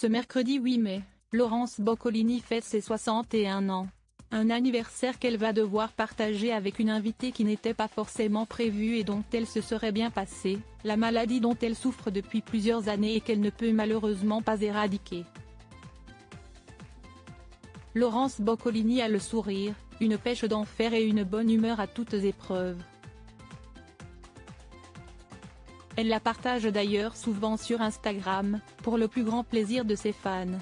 Ce mercredi 8 mai, Laurence Boccolini fête ses 61 ans. Un anniversaire qu'elle va devoir partager avec une invitée qui n'était pas forcément prévue et dont elle se serait bien passée, la maladie dont elle souffre depuis plusieurs années et qu'elle ne peut malheureusement pas éradiquer. Laurence Boccolini a le sourire, une pêche d'enfer et une bonne humeur à toutes épreuves. Elle la partage d'ailleurs souvent sur Instagram, pour le plus grand plaisir de ses fans.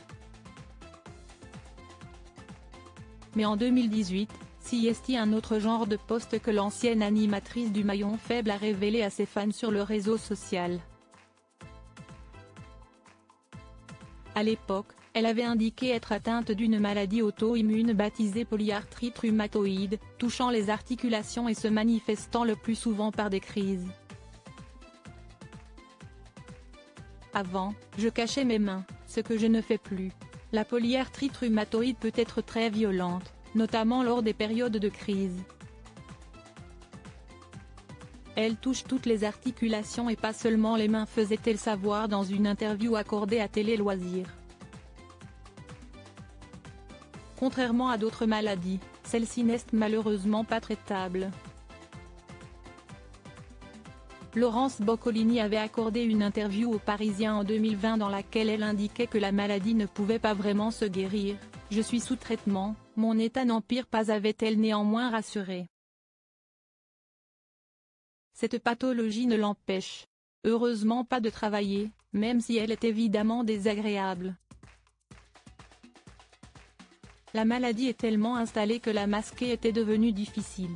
Mais en 2018, CST, un autre genre de post que l'ancienne animatrice du maillon faible a révélé à ses fans sur le réseau social. À l'époque, elle avait indiqué être atteinte d'une maladie auto-immune baptisée polyarthrite rhumatoïde, touchant les articulations et se manifestant le plus souvent par des crises. Avant, je cachais mes mains, ce que je ne fais plus. La polyarthrite rhumatoïde peut être très violente, notamment lors des périodes de crise. Elle touche toutes les articulations et pas seulement les mains, faisait-elle savoir dans une interview accordée à Télé Loisirs. Contrairement à d'autres maladies, celle-ci n'est malheureusement pas traitable. Laurence Boccolini avait accordé une interview aux Parisiens en 2020 dans laquelle elle indiquait que la maladie ne pouvait pas vraiment se guérir. « Je suis sous traitement, mon état n'empire pas », avait-elle néanmoins rassuré. Cette pathologie ne l'empêche, heureusement, pas de travailler, même si elle est évidemment désagréable. La maladie est tellement installée que la masquer était devenu difficile.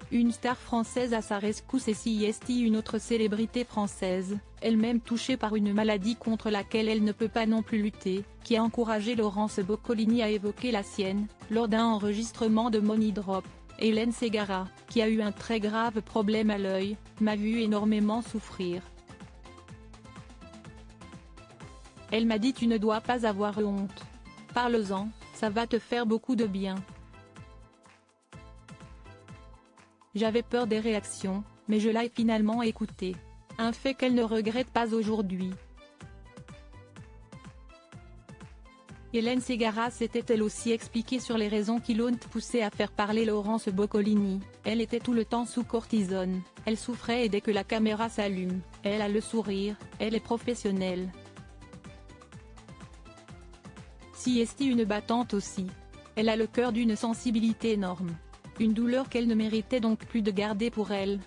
Une star française à sa rescousse et CST, une autre célébrité française, elle-même touchée par une maladie contre laquelle elle ne peut pas non plus lutter, qui a encouragé Laurence Boccolini à évoquer la sienne, lors d'un enregistrement de Money Drop. Hélène Ségara, qui a eu un très grave problème à l'œil, m'a vu énormément souffrir. Elle m'a dit: tu ne dois pas avoir honte. Parle-en, ça va te faire beaucoup de bien. J'avais peur des réactions, mais je l'ai finalement écouté. Un fait qu'elle ne regrette pas aujourd'hui. Hélène Ségara s'était elle aussi expliquée sur les raisons qui l'ont poussée à faire parler Laurence Boccolini. Elle était tout le temps sous cortisone, elle souffrait et dès que la caméra s'allume, elle a le sourire, elle est professionnelle. CST, une battante aussi. Elle a le cœur d'une sensibilité énorme. Une douleur qu'elle ne méritait donc plus de garder pour elle,